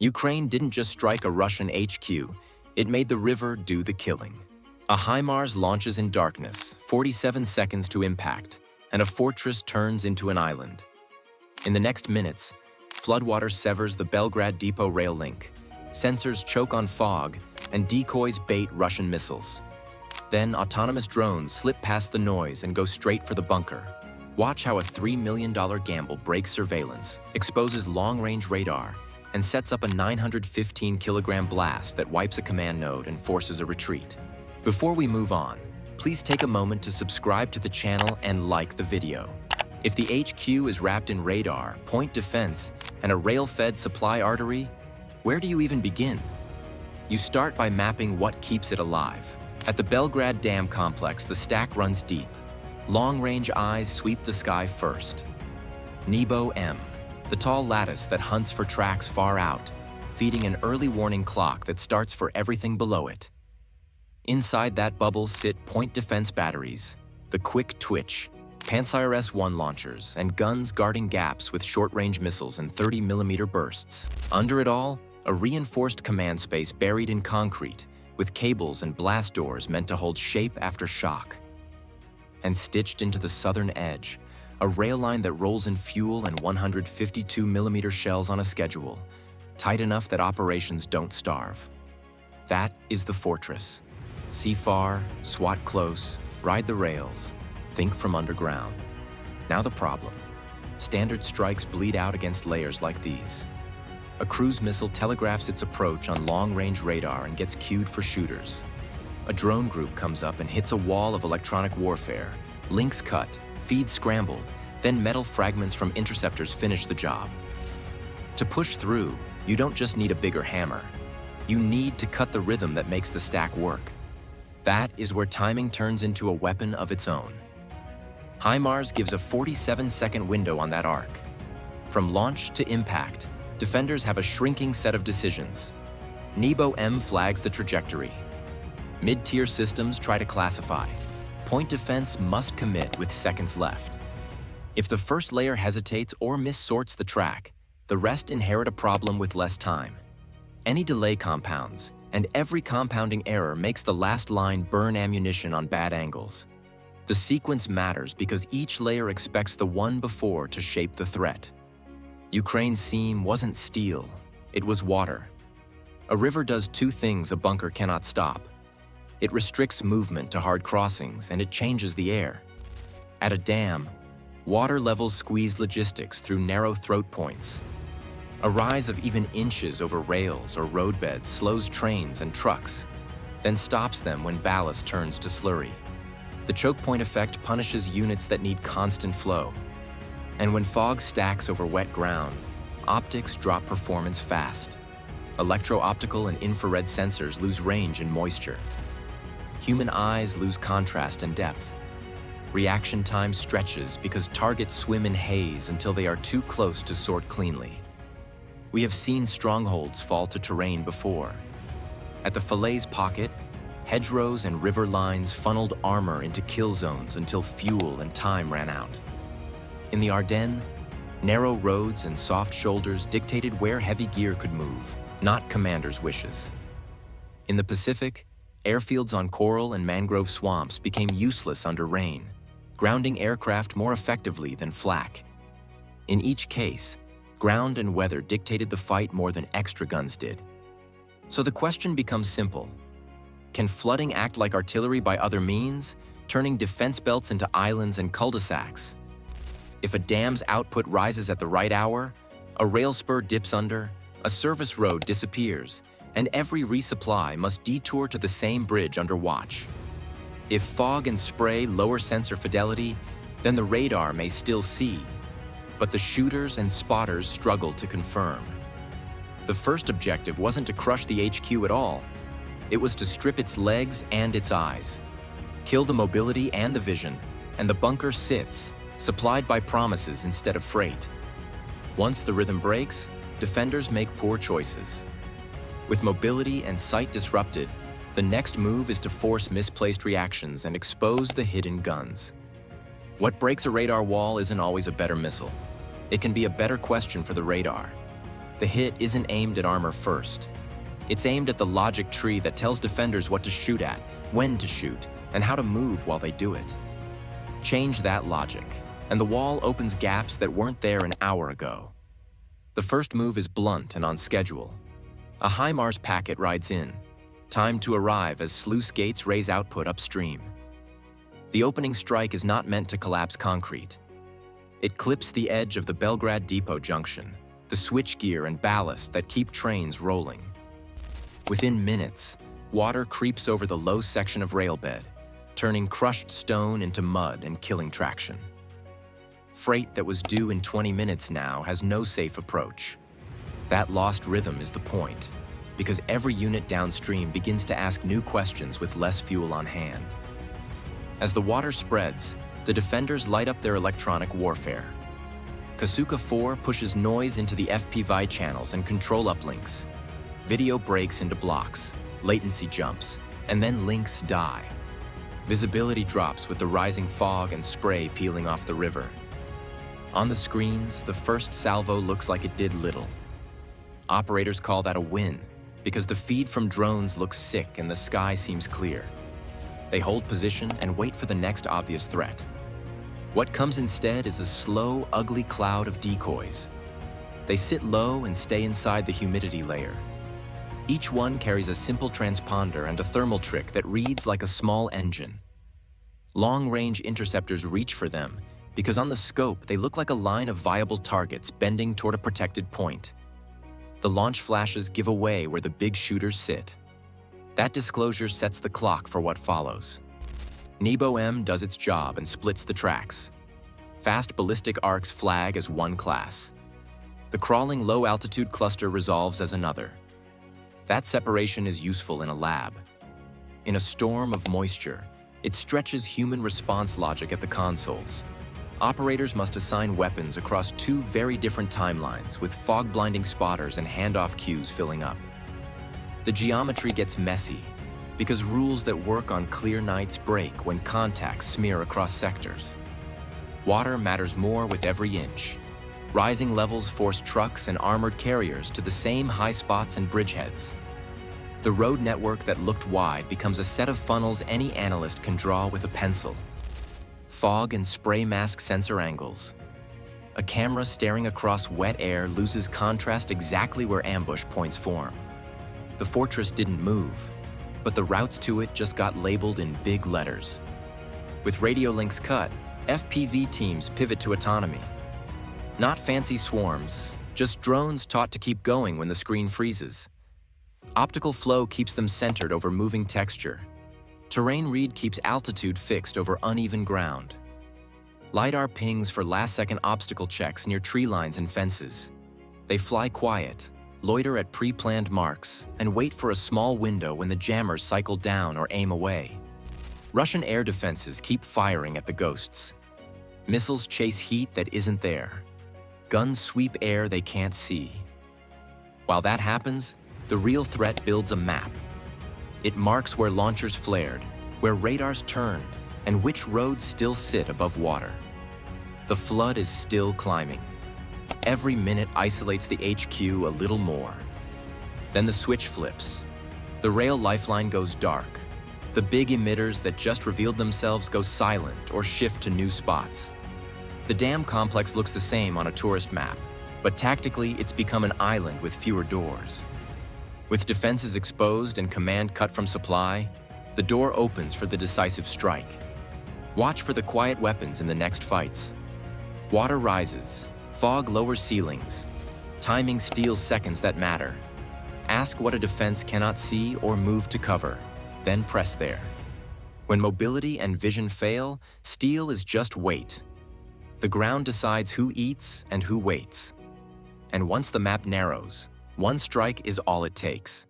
Ukraine didn't just strike a Russian HQ, it made the river do the killing. A HIMARS launches in darkness, 47 seconds to impact, and a fortress turns into an island. In the next minutes, floodwater severs the Belgrad depot rail link, sensors choke on fog, and decoys bait Russian missiles. Then autonomous drones slip past the noise and go straight for the bunker. Watch how a $3 million gamble breaks surveillance, exposes long-range radar, and sets up a 915-kilogram blast that wipes a command node and forces a retreat. Before we move on, please take a moment to subscribe to the channel and like the video. If the HQ is wrapped in radar, point defense, and a rail-fed supply artery, where do you even begin? You start by mapping what keeps it alive. At the Belgrad Dam complex, the stack runs deep. Long-range eyes sweep the sky first. Nebo M, the tall lattice that hunts for tracks far out, feeding an early warning clock that starts for everything below it. Inside that bubble sit point defense batteries, the quick twitch, Pantsir S-1 launchers, and guns guarding gaps with short-range missiles and 30mm bursts. Under it all, a reinforced command space buried in concrete, with cables and blast doors meant to hold shape after shock. And stitched into the southern edge, a rail line that rolls in fuel and 152mm shells on a schedule, tight enough that operations don't starve. That is the fortress. See far, swat close, ride the rails, think from underground. Now the problem. Standard strikes bleed out against layers like these. A cruise missile telegraphs its approach on long-range radar and gets cued for shooters. A drone group comes up and hits a wall of electronic warfare. Links cut, feed scrambled, then metal fragments from interceptors finish the job. To push through, you don't just need a bigger hammer. You need to cut the rhythm that makes the stack work. That is where timing turns into a weapon of its own. HIMARS gives a 47-second window on that arc. From launch to impact, defenders have a shrinking set of decisions. Nebo M flags the trajectory. Mid-tier systems try to classify. Point defense must commit with seconds left. If the first layer hesitates or missorts the track, the rest inherit a problem with less time. Any delay compounds, and every compounding error makes the last line burn ammunition on bad angles. The sequence matters because each layer expects the one before to shape the threat. Ukraine's seam wasn't steel, it was water. A river does two things a bunker cannot stop. It restricts movement to hard crossings, and it changes the air. At a dam, water levels squeeze logistics through narrow throat points. A rise of even inches over rails or roadbeds slows trains and trucks, then stops them when ballast turns to slurry. The choke point effect punishes units that need constant flow. And when fog stacks over wet ground, optics drop performance fast. Electro-optical and infrared sensors lose range in moisture. Human eyes lose contrast and depth. Reaction time stretches because targets swim in haze until they are too close to sort cleanly. We have seen strongholds fall to terrain before. At the Falaise pocket, hedgerows and river lines funneled armor into kill zones until fuel and time ran out. In the Ardennes, narrow roads and soft shoulders dictated where heavy gear could move, not commanders' wishes. In the Pacific, airfields on coral and mangrove swamps became useless under rain, grounding aircraft more effectively than flak. In each case, ground and weather dictated the fight more than extra guns did. So the question becomes simple. Can flooding act like artillery by other means, turning defense belts into islands and cul-de-sacs? If a dam's output rises at the right hour, a rail spur dips under, a service road disappears, and every resupply must detour to the same bridge under watch. If fog and spray lower sensor fidelity, then the radar may still see, but the shooters and spotters struggle to confirm. The first objective wasn't to crush the HQ at all. It was to strip its legs and its eyes, kill the mobility and the vision, and the bunker sits, supplied by promises instead of freight. Once the rhythm breaks, defenders make poor choices. With mobility and sight disrupted, the next move is to force misplaced reactions and expose the hidden guns. What breaks a radar wall isn't always a better missile. It can be a better question for the radar. The hit isn't aimed at armor first. It's aimed at the logic tree that tells defenders what to shoot at, when to shoot, and how to move while they do it. Change that logic, and the wall opens gaps that weren't there an hour ago. The first move is blunt and on schedule. A HIMARS packet rides in, timed to arrive as sluice gates raise output upstream. The opening strike is not meant to collapse concrete. It clips the edge of the Belgrad depot junction, the switchgear and ballast that keep trains rolling. Within minutes, water creeps over the low section of railbed, turning crushed stone into mud and killing traction. Freight that was due in 20 minutes now has no safe approach. That lost rhythm is the point, because every unit downstream begins to ask new questions with less fuel on hand. As the water spreads, the defenders light up their electronic warfare. Kasuka 4 pushes noise into the FPV channels and control uplinks. Video breaks into blocks, latency jumps, and then links die. Visibility drops with the rising fog and spray peeling off the river. On the screens, the first salvo looks like it did little. Operators call that a win, because the feed from drones looks sick and the sky seems clear. They hold position and wait for the next obvious threat. What comes instead is a slow, ugly cloud of decoys. They sit low and stay inside the humidity layer. Each one carries a simple transponder and a thermal trick that reads like a small engine. Long-range interceptors reach for them because on the scope they look like a line of viable targets bending toward a protected point. The launch flashes give away where the big shooters sit. That disclosure sets the clock for what follows. Nebo-M does its job and splits the tracks. Fast ballistic arcs flag as one class. The crawling low-altitude cluster resolves as another. That separation is useful in a lab. In a storm of moisture, it stretches human response logic at the consoles. Operators must assign weapons across two very different timelines with fog-blinding spotters and handoff queues filling up. The geometry gets messy because rules that work on clear nights break when contacts smear across sectors. Water matters more with every inch. Rising levels force trucks and armored carriers to the same high spots and bridgeheads. The road network that looked wide becomes a set of funnels any analyst can draw with a pencil. Fog and spray mask sensor angles. A camera staring across wet air loses contrast exactly where ambush points form. The fortress didn't move, but the routes to it just got labeled in big letters. With radio links cut, FPV teams pivot to autonomy. Not fancy swarms, just drones taught to keep going when the screen freezes. Optical flow keeps them centered over moving texture. Terrain read keeps altitude fixed over uneven ground. LiDAR pings for last-second obstacle checks near tree lines and fences. They fly quiet, loiter at pre-planned marks, and wait for a small window when the jammers cycle down or aim away. Russian air defenses keep firing at the ghosts. Missiles chase heat that isn't there. Guns sweep air they can't see. While that happens, the real threat builds a map. It marks where launchers flared, where radars turned, and which roads still sit above water. The flood is still climbing. Every minute isolates the HQ a little more. Then the switch flips. The rail lifeline goes dark. The big emitters that just revealed themselves go silent or shift to new spots. The dam complex looks the same on a tourist map, but tactically it's become an island with fewer doors. With defenses exposed and command cut from supply, the door opens for the decisive strike. Watch for the quiet weapons in the next fights. Water rises, fog lowers ceilings. Timing steals seconds that matter. Ask what a defense cannot see or move to cover, then press there. When mobility and vision fail, steel is just weight. The ground decides who eats and who waits. And once the map narrows, one strike is all it takes.